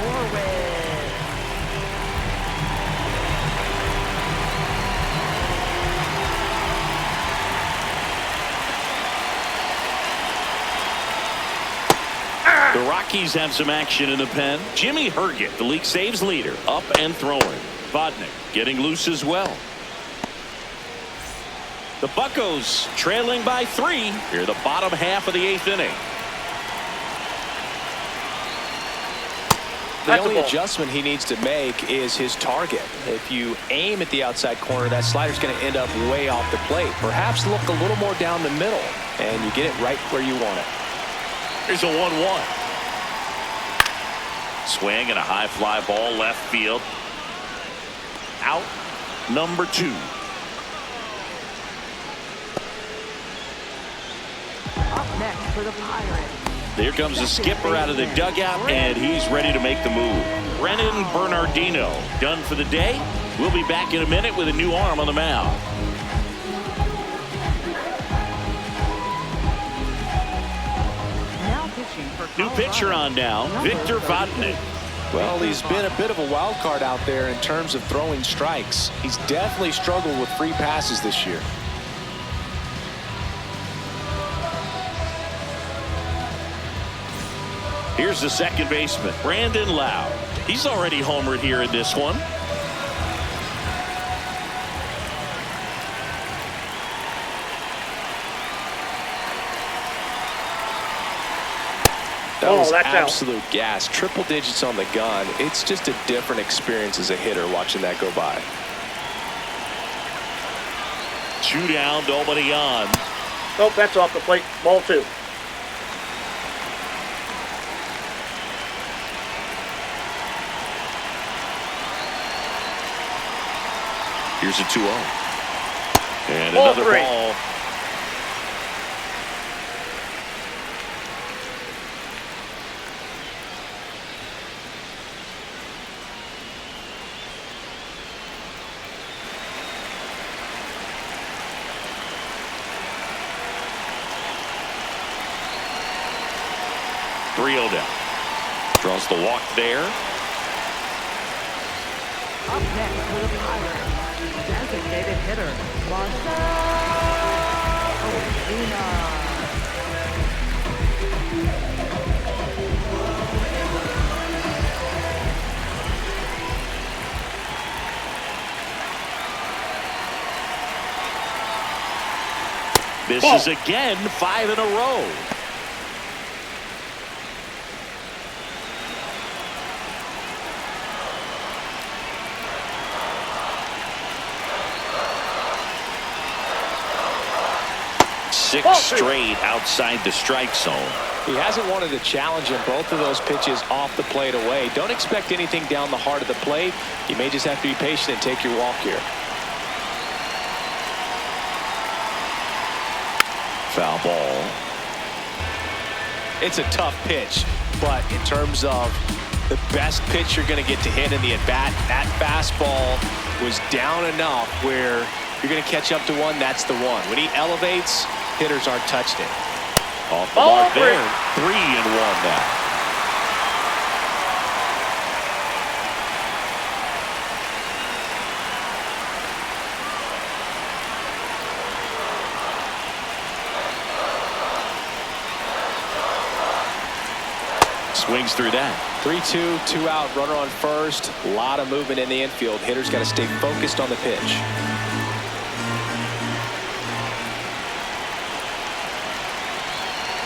Horwitz. The Rockies have some action in the pen. Jimmy Herget, the league saves leader, up and throwing. Vodnik getting loose as well. The Buccos trailing by 3 here the bottom half of the 8th inning. The only adjustment he needs to make is his target. If you aim at the outside corner, that slider's going to end up way off the plate. Perhaps look a little more down the middle, and you get it right where you want it. Here's a 1-1. Swing and a high fly ball left field. Out number 2. Up next for the Pirates. There comes the skipper out of the dugout, and he's ready to make the move. Brennan Bernardino done for the day. We'll be back in a minute with a new arm on the mound. Now pitching for New pitcher on down, Victor Vodnik. Well, he's been a bit of a wild card out there in terms of throwing strikes. He's definitely struggled with free passes this year. Here's the second baseman, Brandon Lau. He's already homered here in this one. That was that's absolute gas. Triple digits on the gun. It's just a different experience as a hitter watching that go by. 2 down, nobody on. Nope, that's off the plate. Ball 2. Here's a 2-0. And Ball another 3. ball. Down. Draws the walk there. Up next for the Pirates, designated hitter, Marcell Ozuna. Misses again, 5 in a row. Six straight outside the strike zone. He hasn't wanted to challenge in both of those pitches off the plate away. Don't expect anything down the heart of the plate. You may just have to be patient and take your walk here. Foul ball. It's a tough pitch, but in terms of the best pitch you're going to get to hit in the at-bat, that fastball was down enough where you're going to catch up to one. That's the one. When he elevates, hitters aren't touching it. Off the mark there. 3-1 now. Swings through that. 3-2, 2 out, runner on first. A lot of movement in the infield. Hitters got to stay focused on the pitch.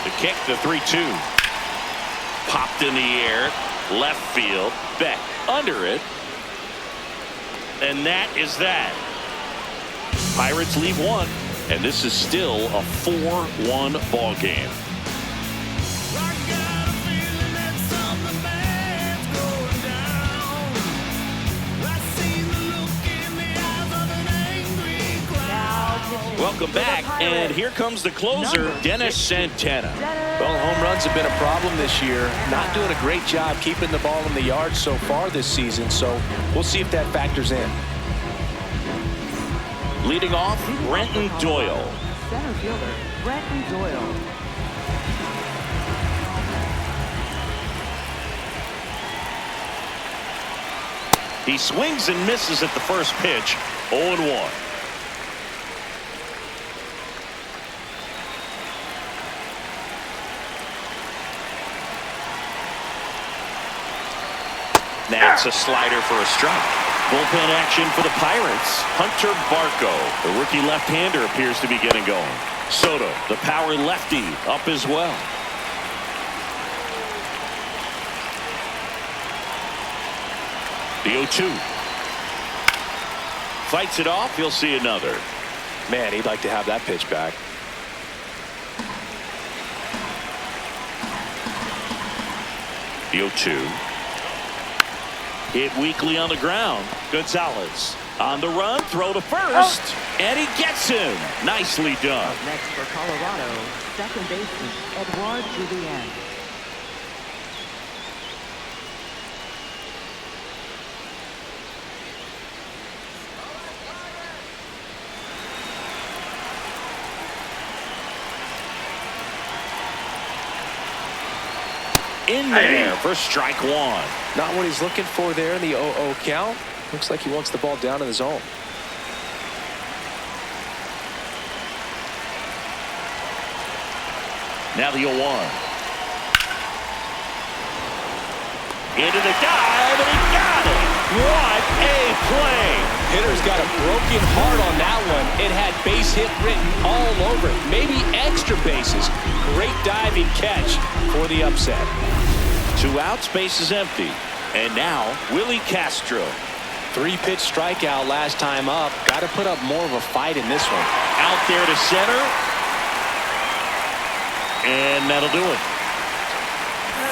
The kick, the 3-2. Popped in the air. Left field. Beck under it. And that is that. Pirates leave 1. And this is still a 4-1 ball game. Welcome back, and here comes the closer, Dennis Santana. Well, home runs have been a problem this year. Not doing a great job keeping the ball in the yard so far this season, so we'll see if that factors in. Leading off, Brenton Doyle. Center fielder, Brenton Doyle. He swings and misses at the first pitch, 0-1. It's a slider for a strike. Bullpen action for the Pirates. Hunter Barco, the rookie left-hander, appears to be getting going. Soto, the power lefty, up as well. The 0-2. Fights it off. He'll see another. Man, he'd like to have that pitch back. The 0-2. Hit weakly on the ground. Gonzalez on the run. Throw to first. And he gets him. Nicely done. Up next for Colorado, second baseman Edouard Julien. In there for strike one. Not what he's looking for there in the 0-0 count. Looks like he wants the ball down in the zone. Now the 0-1. Into the dive, and he got it. What a play. Hitter's got a broken heart on that one. It had base hit written all over it. Maybe extra bases. Great diving catch for the upset. 2 outs, base is empty. And now Willie Castro. 3-pitch strikeout last time up. Got to put up more of a fight in this one. Out there to center. And that'll do it.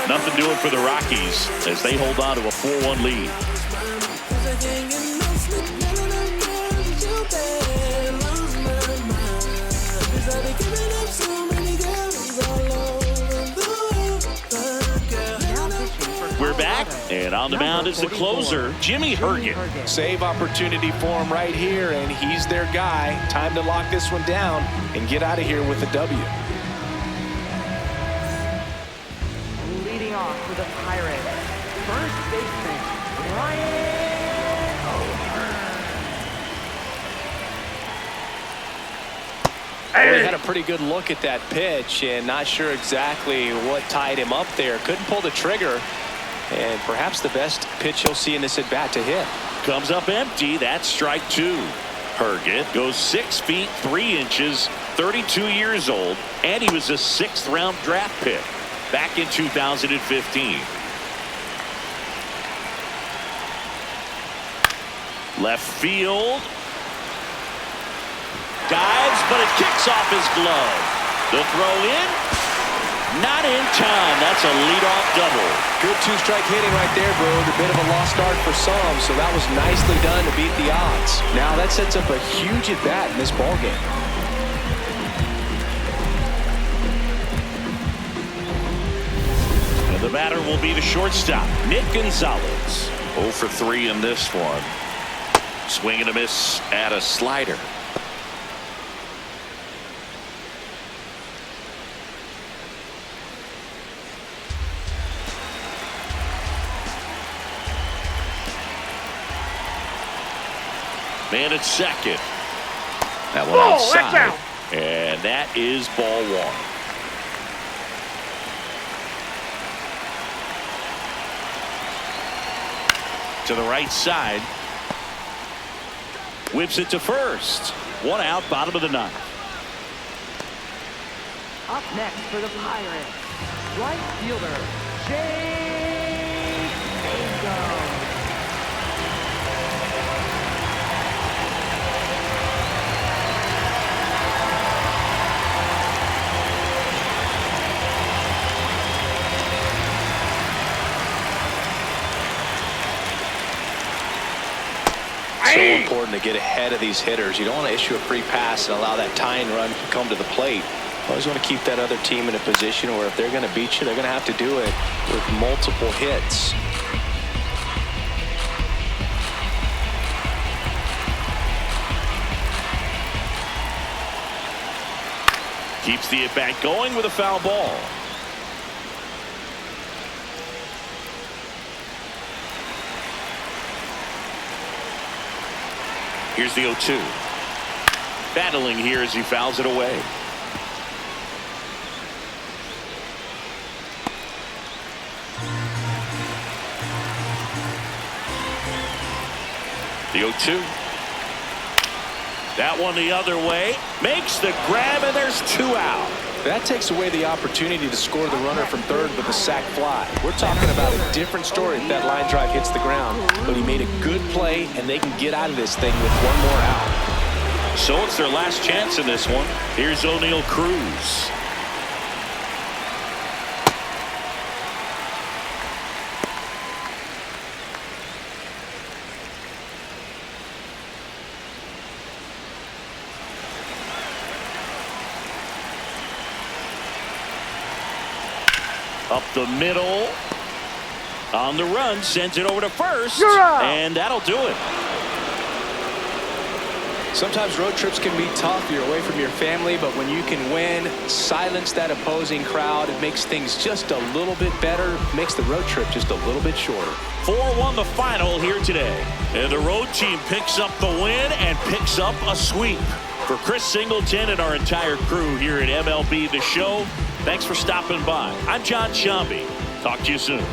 Nothing doing for the Rockies as they hold on to a 4-1 lead. We're back, and on the mound is the closer, Jimmy Herget. Save opportunity for him right here, and he's their guy. Time to lock this one down and get out of here with a W. Leading off for the Pirates, first baseman Ryan O'Hearn. Well, he had a pretty good look at that pitch and not sure exactly what tied him up there. Couldn't pull the trigger, and perhaps the best pitch he'll see in this at-bat to hit. Comes up empty. That's strike 2. Herget goes 6 feet 3 inches, 32 years old, and he was a 6th-round draft pick back in 2015. Left field. Dives, but it kicks off his glove. The throw in. Not in time. That's a leadoff double. Good 2-strike hitting right there, bro. A bit of a lost start for some, so that was nicely done to beat the odds. Now that sets up a huge at-bat in this ballgame. And the batter will be the shortstop, Nick Gonzalez. 0 for 3 in this one. Swing and a miss at a slider. Man at second. That one outside. That's out. And that is ball 1. To the right side. Whips it to first. 1 out, bottom of the 9th. Up next for the Pirates, right fielder Jake Mangum. So important to get ahead of these hitters. You don't want to issue a free pass and allow that tying run to come to the plate. You always want to keep that other team in a position where if they're going to beat you, they're going to have to do it with multiple hits. Keeps the at-bat going with a foul ball. Here's the 0-2. Battling here as he fouls it away. The 0-2. That one the other way. Makes the grab, and there's 2 out. That takes away the opportunity to score the runner from third with a sac fly. We're talking about a different story if that line drive hits the ground. But he made a good play, and they can get out of this thing with 1 more out. So it's their last chance in this one. Here's O'Neal Cruz. Up the middle. On the run, sends it over to first. And that'll do it. Sometimes road trips can be tough. You're away from your family, but when you can win, silence that opposing crowd, it makes things just a little bit better, makes the road trip just a little bit shorter. 4-1 the final here today. And the road team picks up the win and picks up a sweep. For Chris Singleton and our entire crew here at MLB The Show, thanks for stopping by. I'm John Shambi. Talk to you soon.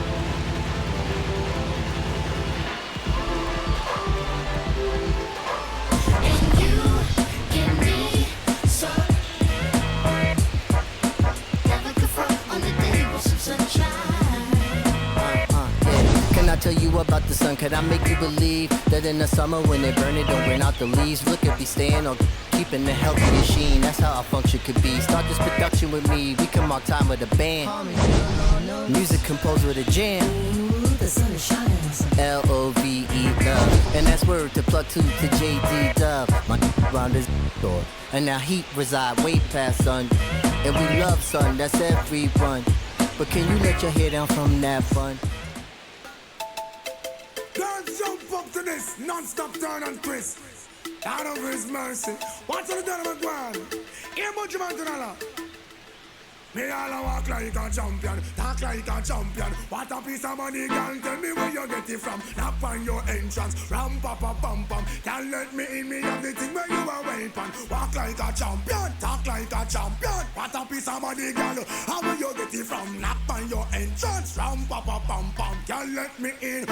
Tell you about the sun, could I make you believe that in the summer when they burn it, don't burn out the leaves? Look at me staying on, keeping the healthy machine. That's how our function could be. Start this production with me, we can mark time with a band. Music composed with a jam. The sun is shining. L-O-V-E, love. And that's word to plug to J.D. Dove. My round is door. And now heat reside way past sun. And we love sun, that's everyone. But can you let your hair down from that fun? Don't jump up to this non-stop turn and twist. Out of his mercy. What's on the done of McGuire? Here much of Antonella. Me all walk like a champion, talk like a champion. What a piece of money, girl, tell me where you get it from. Knock on your entrance, ram pa pa pam pam. Can't let me in, me have the thing where you are waiting. Walk like a champion, talk like a champion. What a piece of money, girl, how will you get it from? Knock on your entrance, ram pa pa pam pam. Can't let me in.